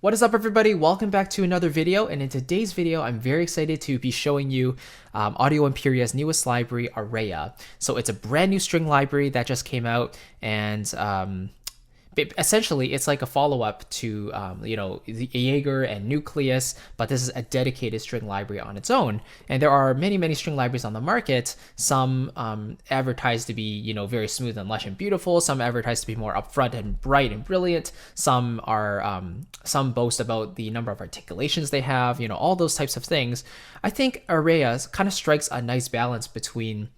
What is up, everybody? Welcome back to another video, and in today's video I'm very excited to be showing you Audio Imperia's newest library, AREIA. So it's a brand new string library that just came out, and essentially it's like a follow-up to the Jaeger and Nucleus, but this is a dedicated string library on its own. And there are many string libraries on the market. Some advertised to be very smooth and lush and beautiful, some advertised to be more upfront and bright and brilliant, some are some boast about the number of articulations they have, all those types of things. I think AREIA kind of strikes a nice balance between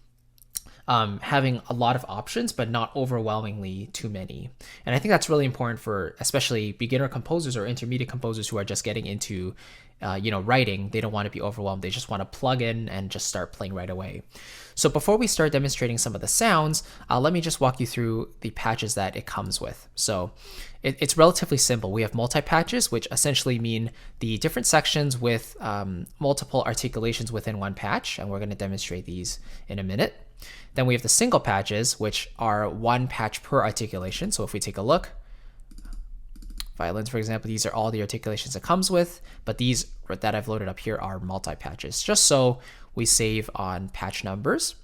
having a lot of options, but not overwhelmingly too many. And I think that's really important for especially beginner composers or intermediate composers who are just getting into, writing. They don't want to be overwhelmed. They just want to plug in and just start playing right away. So before we start demonstrating some of the sounds, let me just walk you through the patches that it comes with. So it's relatively simple. We have multi-patches, which essentially mean the different sections with multiple articulations within one patch. And we're going to demonstrate these in a minute. Then we have the single patches, which are one patch per articulation. So if we take a look, violins, for example, these are all the articulations it comes with, but these that I've loaded up here are multi-patches, just so we save on patch numbers.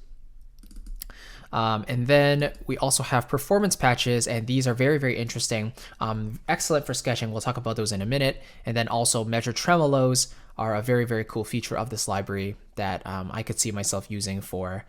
And then we also have performance patches, and these are very interesting, excellent for sketching. We'll talk about those in a minute. And then also measured tremolos are a very cool feature of this library that I could see myself using for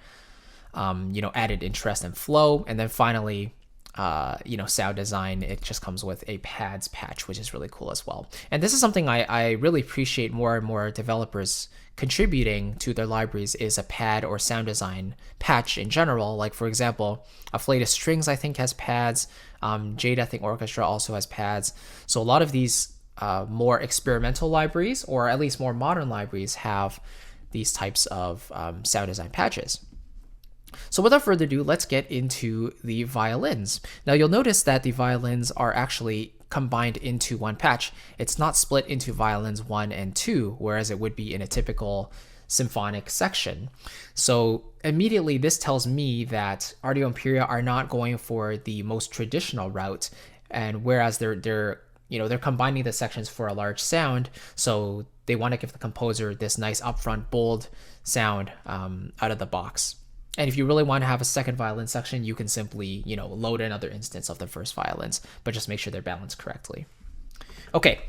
added interest and flow. And then finally, sound design, it just comes with a pads patch, which is really cool as well. And this is something I really appreciate more and more developers contributing to their libraries, is a pad or sound design patch in general. Like, for example, Flatus Strings, I think, has pads. Jaeger, I think, Orchestra also has pads. So a lot of these more experimental libraries, or at least more modern libraries, have these types of sound design patches. So without further ado, let's get into the violins. Now you'll notice that the violins are actually combined into one patch. It's not split into violins 1 and 2, whereas it would be in a typical symphonic section. So immediately this tells me that Audio Imperia are not going for the most traditional route, and whereas they're combining the sections for a large sound, so they want to give the composer this nice upfront bold sound out of the box. And if you really want to have a second violin section, you can simply, load another instance of the first violins, but just make sure they're balanced correctly. Okay,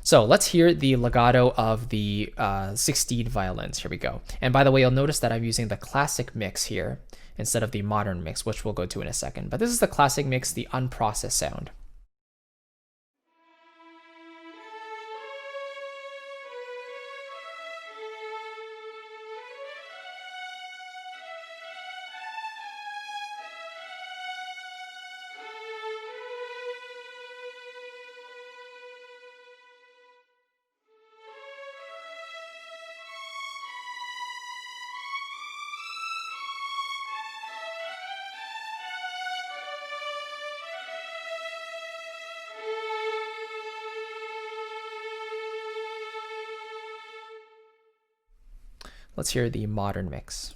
so let's hear the legato of the 16 violins. Here we go. And by the way, you'll notice that I'm using the classic mix here instead of the modern mix, which we'll go to in a second. But this is the classic mix, the unprocessed sound. Let's hear the modern mix.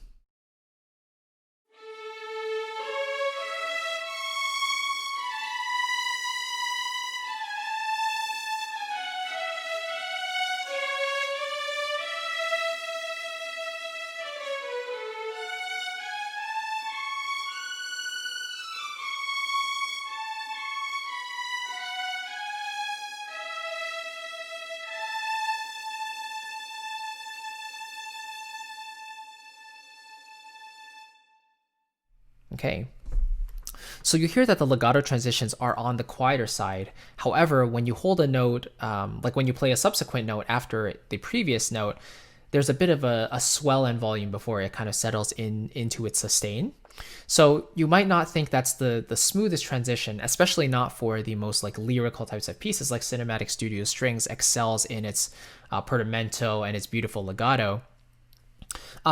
Okay, so you hear that the legato transitions are on the quieter side. However, when you hold a note, like when you play a subsequent note after the previous note, there's a bit of a swell in volume before it kind of settles into its sustain. So you might not think that's the smoothest transition, especially not for the most lyrical types of pieces, like Cinematic Studio Strings excels in its portamento and its beautiful legato.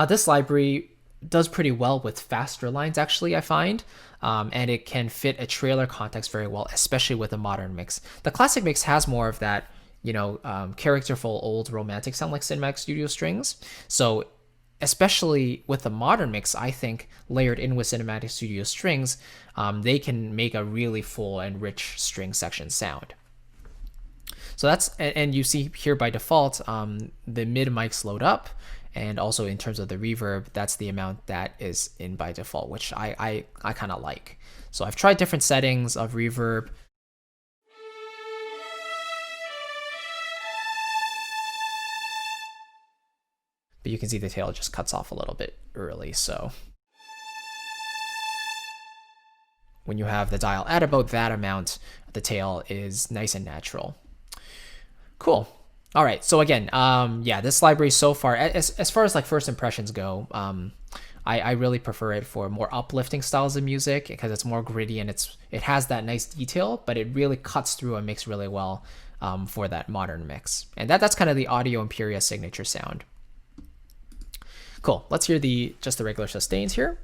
This library does pretty well with faster lines, actually, I find, and it can fit a trailer context very well, especially with a modern mix. The classic mix has more of that, characterful old romantic sound like Cinematic Studio Strings. So especially with the modern mix, I think layered in with Cinematic Studio Strings, they can make a really full and rich string section sound. So that's, and you see here by default, the mid mics load up, and also in terms of the reverb, that's the amount that is in by default, which I kind of like. So I've tried different settings of reverb. But you can see the tail just cuts off a little bit early, so when you have the dial at about that amount, the tail is nice and natural. Cool. All right, so again, yeah, this library so far, as far as like first impressions go, I really prefer it for more uplifting styles of music because it's more gritty and it has that nice detail, but it really cuts through and mixes really well for that modern mix. And that's kind of the Audio Imperia signature sound. Cool. Let's hear just the regular sustains here.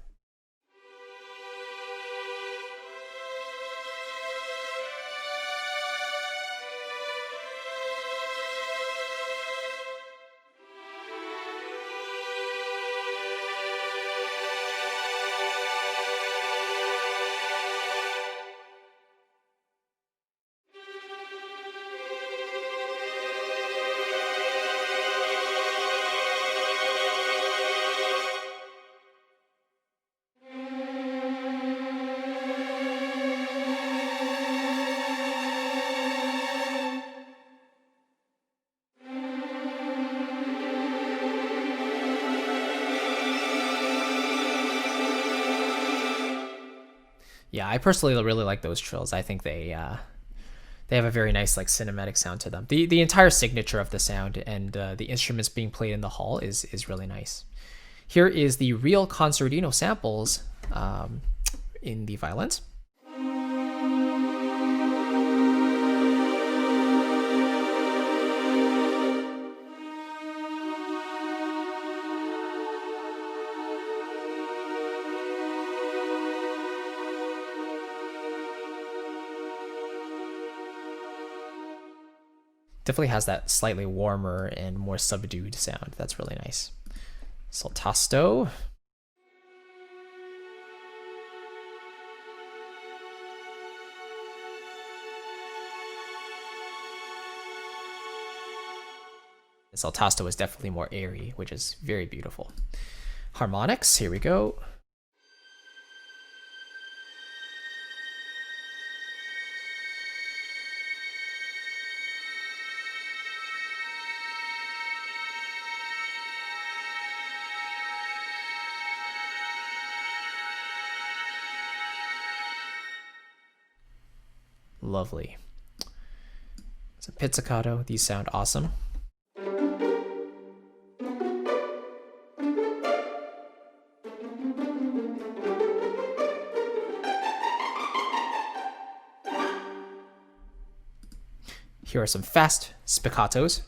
Yeah, I personally really like those trills. I think they have a very nice like cinematic sound to them. The entire signature of the sound and the instruments being played in the hall is really nice. Here is the real concertino samples in the violins. Definitely has that slightly warmer and more subdued sound. That's really nice. Saltasto. The saltasto is definitely more airy, which is very beautiful. Harmonics, here we go. Lovely. It's a pizzicato. These sound awesome. Here are some fast spiccatos.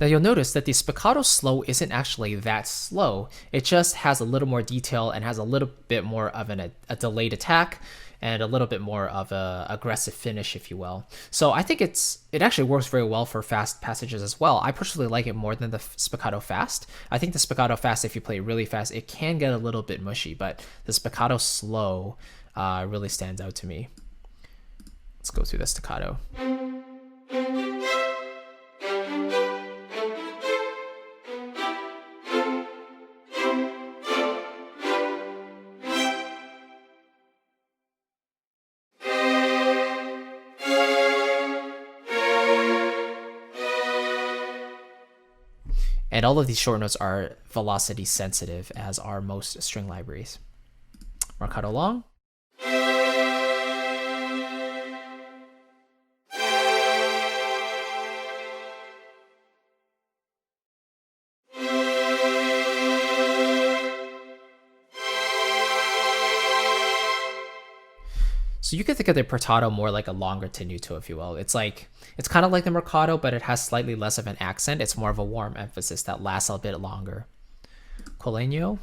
Now you'll notice that the spiccato slow isn't actually that slow. It just has a little more detail and has a little bit more of a delayed attack and a little bit more of a aggressive finish, if you will. So I think it actually works very well for fast passages as well. I personally like it more than the spiccato fast. I think the spiccato fast, if you play it really fast, it can get a little bit mushy, but the spiccato slow really stands out to me. Let's go through the staccato. And all of these short notes are velocity sensitive, as are most string libraries. Marcato long. So you can think of the portato more like a longer tenuto, if you will. It's kind of like the mercato, but it has slightly less of an accent. It's more of a warm emphasis that lasts a bit longer. Colegno.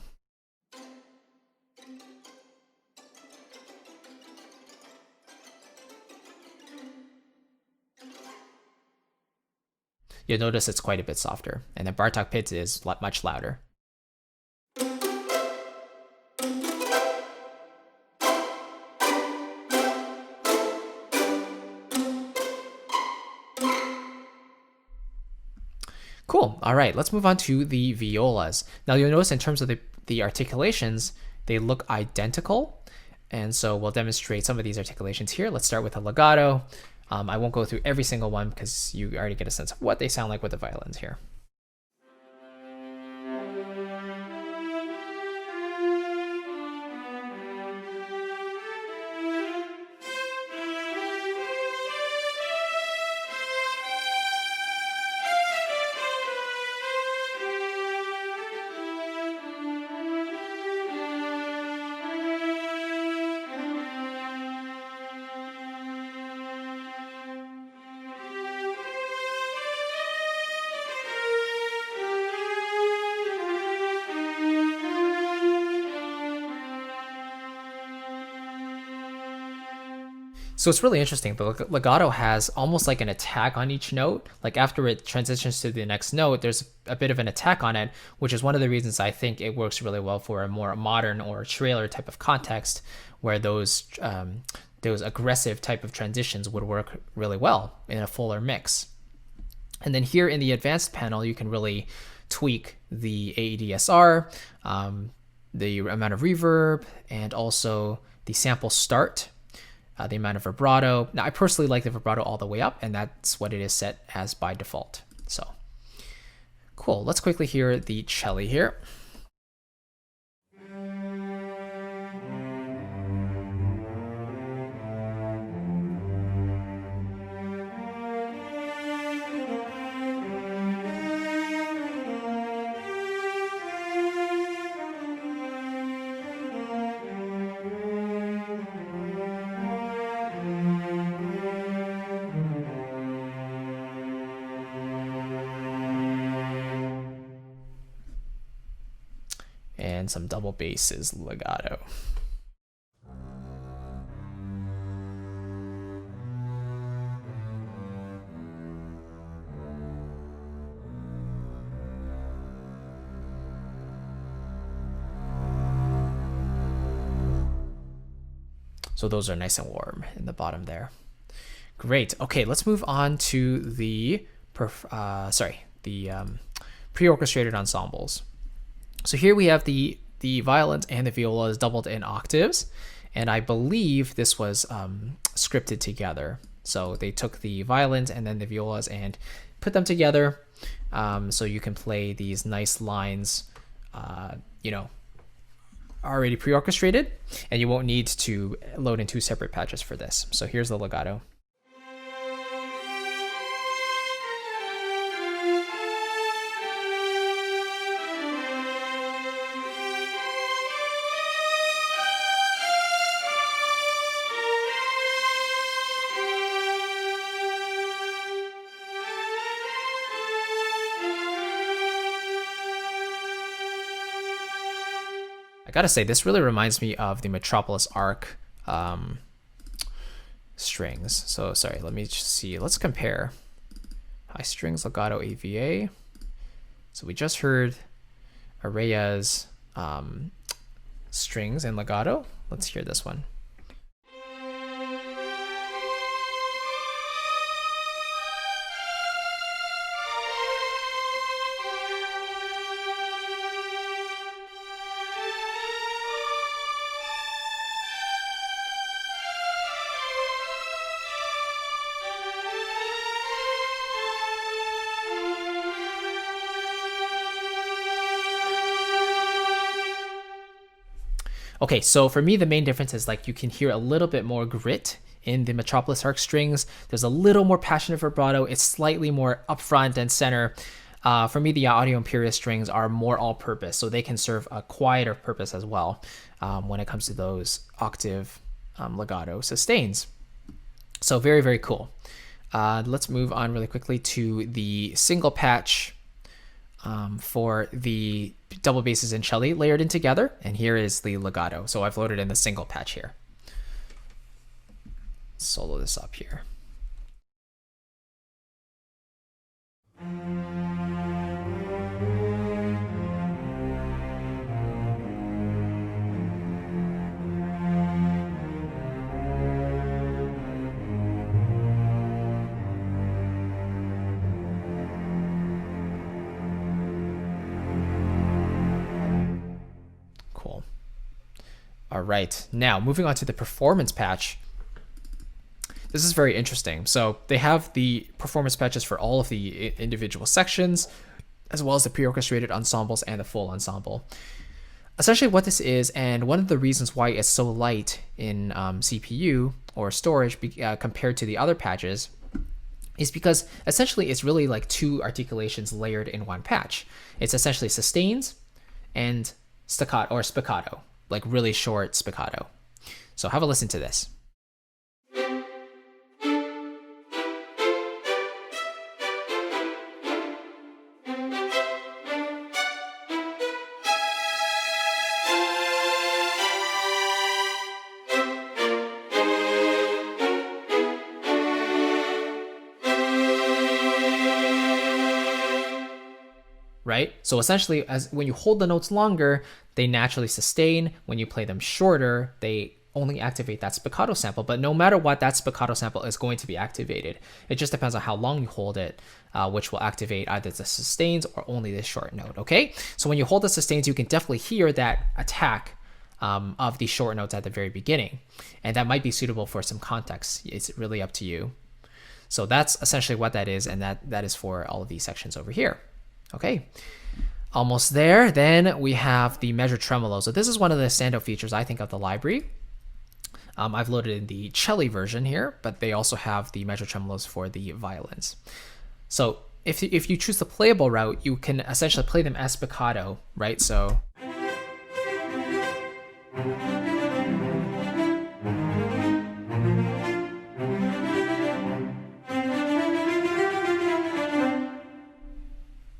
you'll notice it's quite a bit softer. And then Bartok Pit is much louder. Cool. All right, let's move on to the violas. Now you'll notice in terms of the articulations, they look identical. And so we'll demonstrate some of these articulations here. Let's start with the legato. I won't go through every single one because you already get a sense of what they sound like with the violins here. So it's really interesting. The legato has almost like an attack on each note. Like after it transitions to the next note, there's a bit of an attack on it, which is one of the reasons I think it works really well for a more modern or trailer type of context, where those aggressive type of transitions would work really well in a fuller mix. And then here in the advanced panel, you can really tweak the AEDSR, the amount of reverb, and also the sample start. The amount of vibrato. Now, I personally like the vibrato all the way up, and that's what it is set as by default. So, cool. Let's quickly hear the celli here. And some double basses legato. So those are nice and warm in the bottom there. Great. Okay, let's move on to the pre-orchestrated ensembles. So here we have the violins and the violas doubled in octaves, and I believe this was scripted together. So they took the violins and then the violas and put them together, so you can play these nice lines, already pre-orchestrated, and you won't need to load in two separate patches for this. So here's the legato. I gotta say, this really reminds me of the Metropolis Arc strings. So sorry, let me just see. Let's compare. High strings, legato, AVA. So we just heard AREIA's strings and legato. Let's hear this one. Okay, so for me, the main difference is like you can hear a little bit more grit in the Metropolis Arc strings. There's a little more passionate vibrato. It's slightly more upfront and center. For me, the Audio Imperia strings are more all-purpose, so they can serve a quieter purpose as well when it comes to those octave legato sustains. So very, very cool. Let's move on really quickly to the single patch for the double basses and celli layered in together, and here is the legato. So I've loaded in the single patch here. Solo this up here. All right, now moving on to the performance patch. This is very interesting. So they have the performance patches for all of the individual sections, as well as the pre-orchestrated ensembles and the full ensemble. Essentially what this is, and one of the reasons why it's so light in CPU or storage compared to the other patches, is because essentially it's really like two articulations layered in one patch. It's essentially sustains and staccato or spiccato, like really short spiccato. So have a listen to this. Right? So essentially, as when you hold the notes longer, they naturally sustain. When you play them shorter, they only activate that spiccato sample. But no matter what, that spiccato sample is going to be activated. It just depends on how long you hold it, which will activate either the sustains or only the short note. Okay? So when you hold the sustains, you can definitely hear that attack of the short notes at the very beginning. And that might be suitable for some context. It's really up to you. So that's essentially what that is. And that is for all of these sections over here. Okay, almost there. Then we have the measured tremolo. So this is one of the standout features, I think, of the library. I've loaded in the celli version here, but they also have the measured tremolos for the violins. So if you choose the playable route, you can essentially play them as spiccato, right? So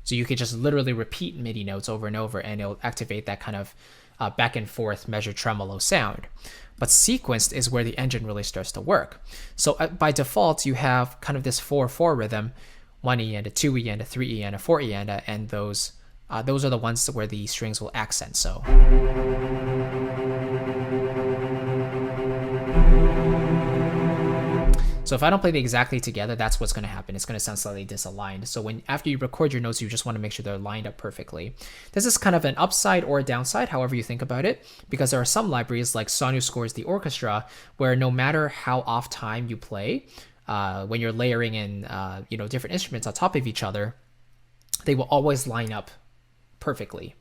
So you could just literally repeat MIDI notes over and over, and it'll activate that kind of back and forth measured tremolo sound. But sequenced is where the engine really starts to work. So by default, you have kind of this 4/4 rhythm, 1E and a 2E and a 3E and a 4E and those are the ones where the strings will accent. So. So if I don't play them exactly together, that's what's going to happen. It's going to sound slightly disaligned. So after you record your notes, you just want to make sure they're lined up perfectly. This is kind of an upside or a downside, however you think about it, because there are some libraries like Sonuscore's The Orchestra, where no matter how off time you play, when you're layering in different instruments on top of each other, they will always line up perfectly.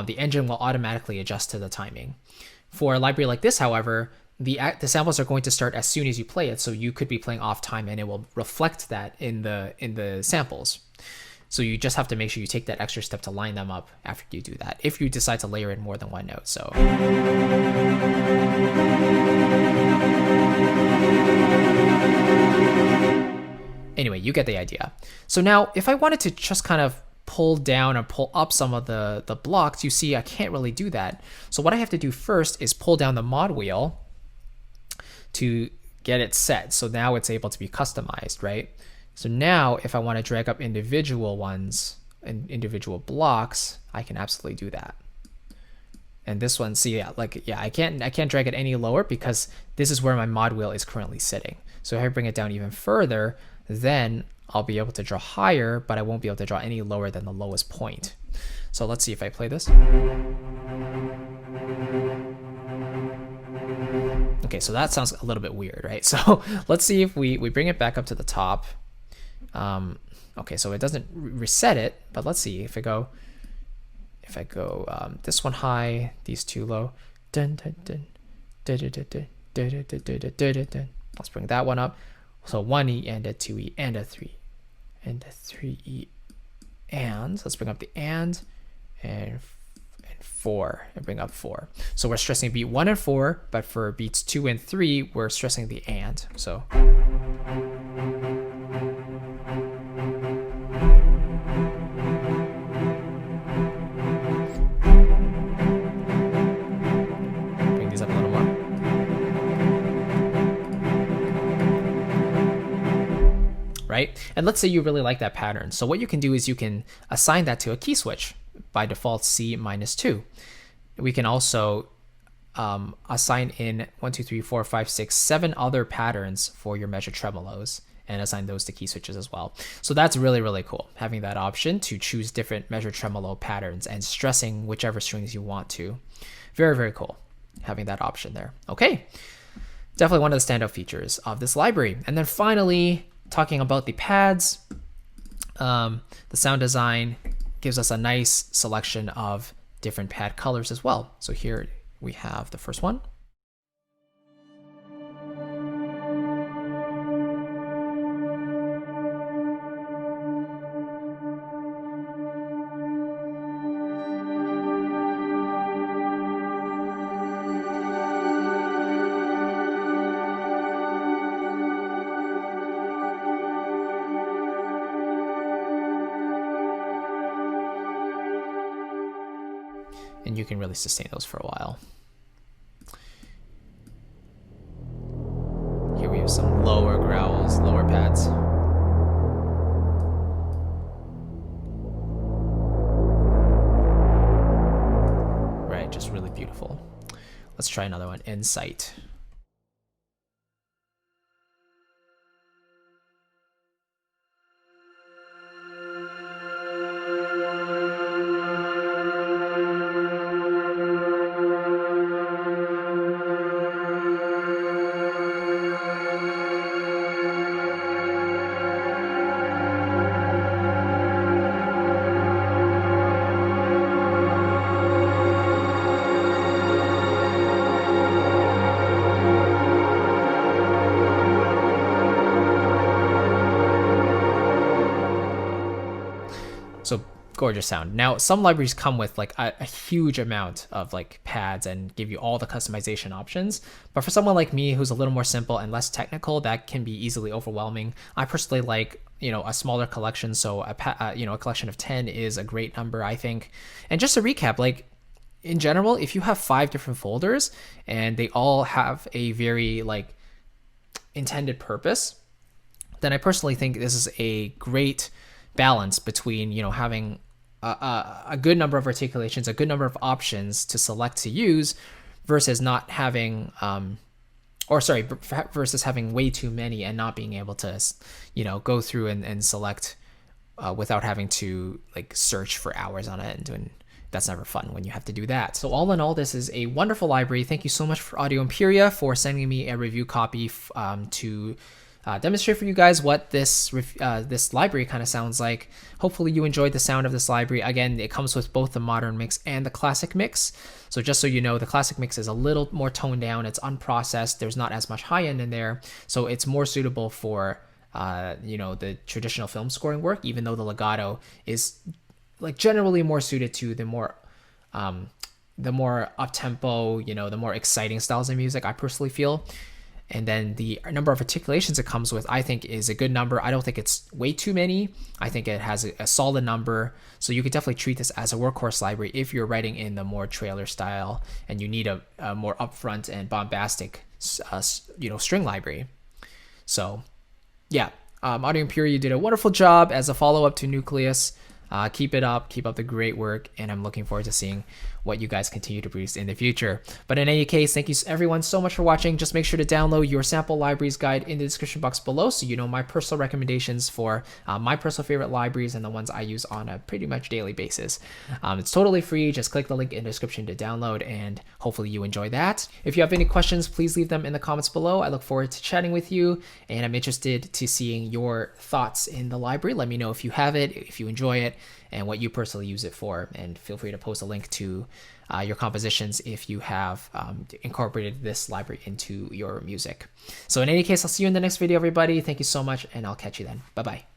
The engine will automatically adjust to the timing. For a library like this, however, the samples are going to start as soon as you play it, so you could be playing off time and it will reflect that in the samples. So you just have to make sure you take that extra step to line them up after you do that, if you decide to layer in more than one note. So anyway, you get the idea. So now if I wanted to just kind of pull down or pull up some of the blocks, you see I can't really do that. So what I have to do first is pull down the mod wheel to get it set. So now it's able to be customized, right? So now if I want to drag up individual ones and individual blocks, I can absolutely do that. And this one, see, I can't drag it any lower because this is where my mod wheel is currently sitting. So if I bring it down even further, then I'll be able to draw higher, but I won't be able to draw any lower than the lowest point. So let's see if I play this. Okay, so that sounds a little bit weird, right? So let's see if we bring it back up to the top. Okay, so it doesn't reset it, but let's see if I go this one high, these two low. Dun, dun, dun, dun, dun, dun, dun, dun, dun, dun, dun, dun, dun. Let's bring that one up. So 1E and a 2E and a 3 and a 3E, and let's bring up the and 4 and bring up 4. So we're stressing beat 1 and 4, but for beats 2 and 3, we're stressing the and. So bring these up a little more. Right? And let's say you really like that pattern. So what you can do is you can assign that to a key switch. By default, C-2. We can also assign in 1, 2, 3, 4, 5, 6, 7 other patterns for your measured tremolos and assign those to key switches as well. So that's really, really cool, having that option to choose different measured tremolo patterns and stressing whichever strings you want to. Very, very cool. having that option there. Okay, definitely one of the standout features of this library. And then finally, talking about the pads, the sound design gives us a nice selection of different pad colors as well. So here we have the first one. And you can really sustain those for a while. Here we have some lower growls, lower pads. Right, just really beautiful. Let's try another one, Insight. So gorgeous sound. Now, some libraries come with like a huge amount of like pads and give you all the customization options. But for someone like me who's a little more simple and less technical, that can be easily overwhelming. I personally like, a smaller collection. So a collection of 10 is a great number, I think. And just to recap, like in general, if you have 5 different folders and they all have a very like intended purpose, then I personally think this is a great balance between having a good number of articulations, a good number of options to select to use, versus not having versus having way too many and not being able to go through and select without having to like search for hours on it, and that's never fun when you have to do that. So all in all, this is a wonderful library. Thank you so much for Audio Imperia for sending me a review copy to demonstrate for you guys what this library kind of sounds like. Hopefully you enjoyed the sound of this library. Again, it comes with both the modern mix and the classic mix. So just so you know, the classic mix is a little more toned down. It's unprocessed. There's not as much high end in there. So it's more suitable for, the traditional film scoring work, even though the legato is like generally more suited to the more up-tempo, the more exciting styles of music, I personally feel. And then the number of articulations it comes with, I think, is a good number. I don't think it's way too many. I think it has a solid number. So you could definitely treat this as a workhorse library if you're writing in the more trailer style and you need a more upfront and bombastic, string library. So, yeah, Audio Imperia, you did a wonderful job as a follow-up to Nucleus. Keep it up, keep up the great work, and I'm looking forward to seeing what you guys continue to produce in the future. But in any case, thank you everyone so much for watching. Just make sure to download your sample libraries guide in the description box below so you know my personal recommendations for my personal favorite libraries and the ones I use on a pretty much daily basis. It's totally free. Just click the link in the description to download, and hopefully you enjoy that. If you have any questions, please leave them in the comments below. I look forward to chatting with you, and I'm interested to seeing your thoughts in the library. Let me know if you have it, if you enjoy it, and what you personally use it for, and feel free to post a link to your compositions if you have incorporated this library into your music. So in any case, I'll see you in the next video, everybody. Thank you so much, and I'll catch you then. Bye-bye.